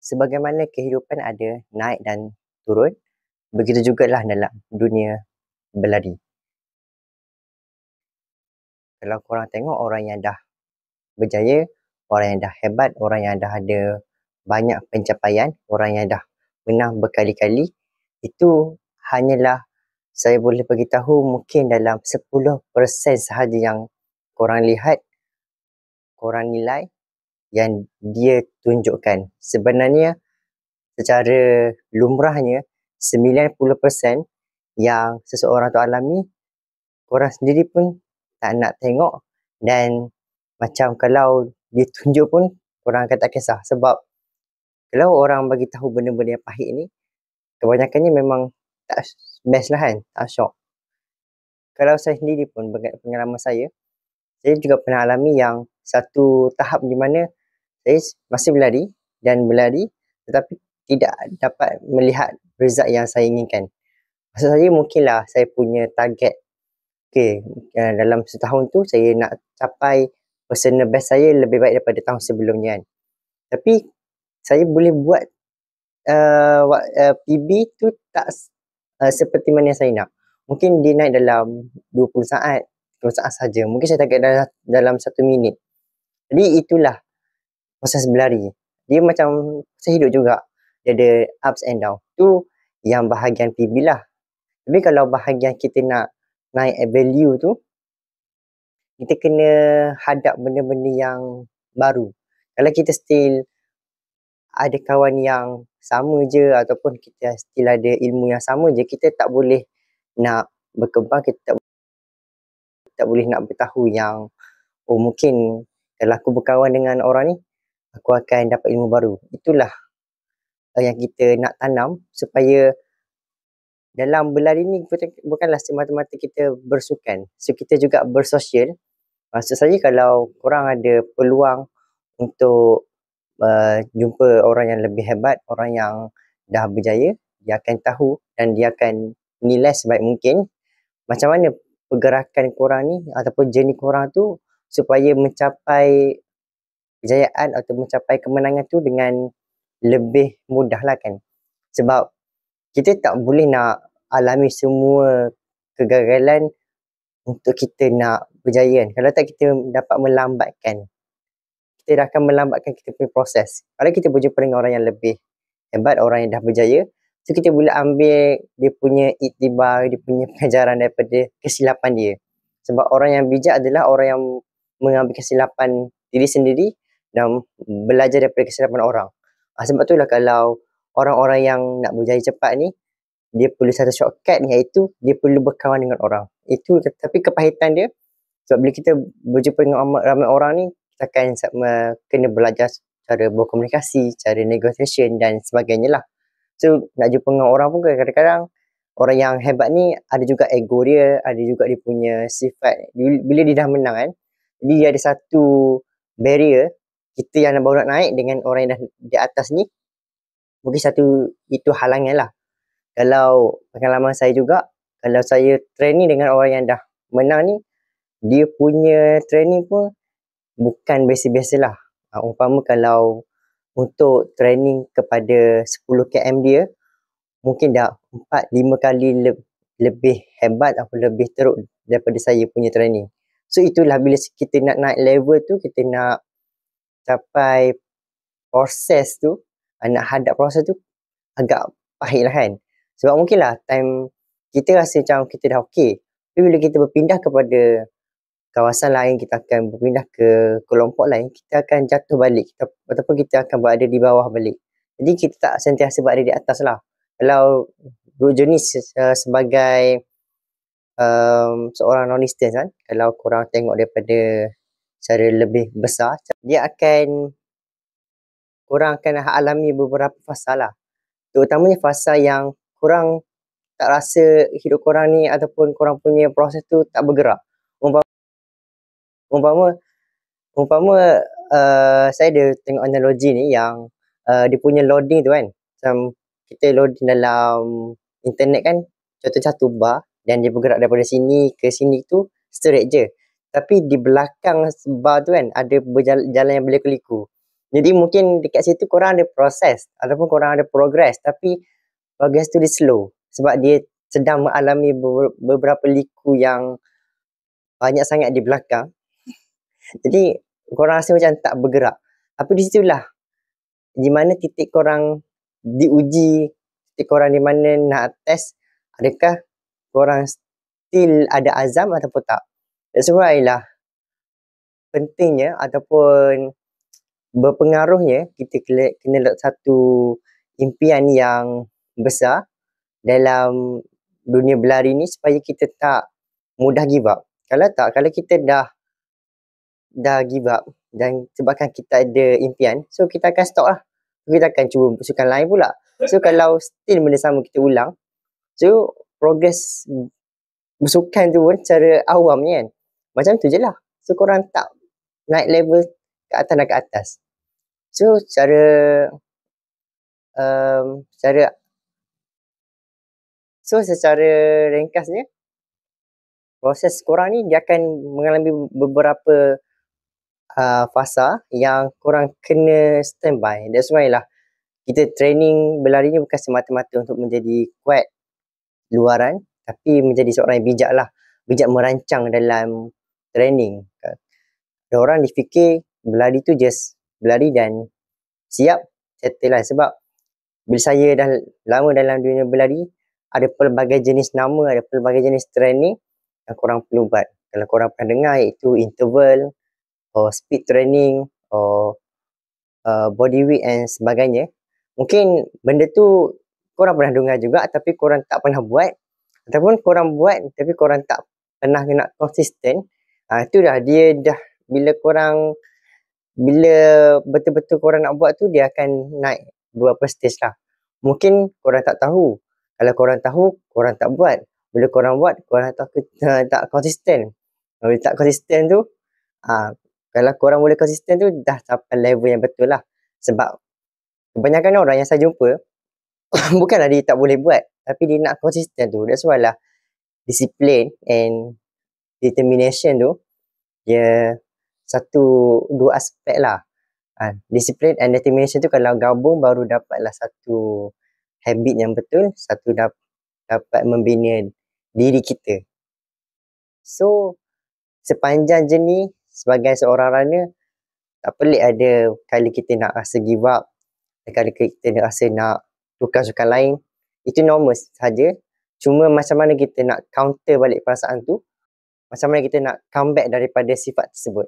Sebagaimana kehidupan ada naik dan turun, begitu jugalah dalam dunia berlari. Kalau korang tengok orang yang dah berjaya, orang yang dah hebat, orang yang dah ada banyak pencapaian, orang yang dah menang berkali-kali, itu hanyalah saya boleh beritahu mungkin dalam 10% sahaja yang korang lihat, korang nilai, yang dia tunjukkan. Sebenarnya secara lumrahnya 90% yang seseorang tu alami, korang sendiri pun tak nak tengok, dan macam kalau dia tunjuk pun korang akan tak kisah. Sebab kalau orang bagi tahu benda-benda yang pahit ni, kebanyakannya memang tak best lah kan, tak syok. Kalau saya sendiri pun, pengalaman saya juga pernah alami yang satu tahap di mana saya masih berlari tetapi tidak dapat melihat result yang saya inginkan. Maksud saya mungkinlah saya punya target, dalam setahun tu saya nak capai personal best saya lebih baik daripada tahun sebelumnya kan. Tapi saya boleh buat PB tu tak seperti mana yang saya nak. Mungkin dia naik dalam 20 saat, 20 saat saja. Mungkin saya target dalam 1 minit. Jadi itulah proses berlari. Dia macam saya hidup juga. Dia ada ups and down. Tu yang bahagian PB lah. Tapi kalau bahagian kita nak naik value tu, kita kena hadap benda-benda yang baru. Kalau kita still ada kawan yang sama je ataupun kita still ada ilmu yang sama je, kita tak boleh nak berkembang, kita tak boleh nak bertahu yang mungkin kalau aku berkawan dengan orang ni, aku akan dapat ilmu baru. Itulah yang kita nak tanam supaya dalam berlari ni bukanlah semata-mata kita bersukan. So kita juga bersosial. Maksud saya kalau korang ada peluang untuk jumpa orang yang lebih hebat, orang yang dah berjaya, dia akan tahu dan dia akan nilai sebaik mungkin macam mana pergerakan korang ni ataupun journey korang tu supaya mencapai kejayaan atau mencapai kemenangan tu dengan lebih mudah lah kan. Sebab kita tak boleh nak alami semua kegagalan untuk kita nak berjaya kan. Kalau tak kita dapat melambatkan, kita akan melambatkan kita punya proses. Kalau kita berjumpa dengan orang yang lebih hebat, orang yang dah berjaya, so kita boleh ambil dia punya iktibar, dia punya pengajaran daripada kesilapan dia. Sebab orang yang bijak adalah orang yang mengambil kesilapan diri sendiri dan belajar daripada kesilapan orang. Sebab itulah kalau orang-orang yang nak berjaya cepat ni, dia perlu satu shortcut, iaitu dia perlu berkawan dengan orang. Itu, tapi kepahitan dia, sebab bila kita berjumpa dengan ramai orang ni, kita akan kena belajar cara berkomunikasi, cara negotiation dan sebagainya lah. So nak jumpa dengan orang pun kadang-kadang orang yang hebat ni ada juga ego dia, ada juga dia punya sifat. Bila dia dah menang kan, jadi dia ada satu barrier, kita yang baru nak naik dengan orang yang dah di atas ni, mungkin satu itu halangan lah. Kalau pengalaman saya juga, kalau saya training dengan orang yang dah menang ni, dia punya training pun bukan biasa-biasa lah. Umpama kalau untuk training kepada 10 km dia, mungkin dah 4-5 kali lebih hebat atau lebih teruk daripada saya punya training. So itulah bila kita nak naik level tu, kita nak capai proses tu, nak hadap proses tu agak pahit lah kan. Sebab mungkinlah time kita rasa macam kita dah okey. Tapi bila kita berpindah kepada kawasan lain, kita akan berpindah ke kelompok lain, kita akan jatuh balik ataupun kita akan berada di bawah balik. Jadi kita tak sentiasa berada di atas lah. Kalau journey sebagai seorang non-distance kan, kalau korang tengok daripada secara lebih besar, korang akan alami beberapa fasa lah. Terutamanya fasa yang korang tak rasa hidup korang ni ataupun korang punya proses tu tak bergerak. Umpama saya ada tengok analogi ni yang dia punya loading tu kan, macam kita loading dalam internet kan, contoh satu bar dan dia bergerak daripada sini ke sini tu straight je. Tapi di belakang bar tu kan ada jalan yang berliku-liku. Jadi mungkin dekat situ korang ada proses ataupun korang ada progress, tapi progress tu dia slow sebab dia sedang mengalami beberapa liku yang banyak sangat di belakang. Jadi korang rasa macam tak bergerak. Tapi di situlah di mana titik korang diuji, titik korang di mana nak test adakah korang still ada azam ataupun tak. That's why lah pentingnya ataupun berpengaruhnya kita kena letak satu impian yang besar dalam dunia berlari ni supaya kita tak mudah give up. Kalau tak, kalau kita dah give up dan sebabkan kita ada impian, so kita akan stop lah. Kita akan cuba sukan lain pula. So kalau still benda sama kita ulang, so progress bersukan tu pun secara awam ni kan, macam tu je lah. So korang tak naik level ke atas dan ke atas. So secara ringkasnya, proses korang ni dia akan mengalami beberapa fasa yang korang kena standby. That's why lah kita training berlari ni bukan semata-mata untuk menjadi kuat luaran, tapi menjadi seorang yang bijak lah. Bijak merancang dalam training. Ada orang difikir berlari tu just berlari dan siap, settle lah. Sebab bila saya dah lama dalam dunia berlari, ada pelbagai jenis nama, ada pelbagai jenis training yang korang perlu buat. Kalau korang pernah dengar iaitu interval, or speed training, or body weight and sebagainya. Mungkin benda tu korang pernah dengar juga tapi korang tak pernah buat, ataupun korang buat tapi korang tak pernah nak konsisten. Itu dah, dia dah bila betul-betul korang nak buat tu, dia akan naik beberapa stage lah. Mungkin korang tak tahu. Kalau korang tahu, korang tak buat. Bila korang buat, korang tak konsisten. Kalau tak konsisten tu, kalau korang boleh konsisten tu, dah sampai level yang betul lah. Sebab kebanyakan orang yang saya jumpa, bukanlah dia tak boleh buat, tapi dia nak konsisten tu. That's why lah disiplin and determination tu, dia dua aspek lah. Disiplin and determination tu kalau gabung baru dapatlah satu habit yang betul, satu dapat membina diri kita. So sepanjang journey sebagai seorang runner, tak pelik ada kali kita nak rasa give up, kali kita nak rasa nak tukar sukan lain. Itu normal saja. Cuma macam mana kita nak counter balik perasaan tu, macam mana kita nak comeback daripada sifat tersebut.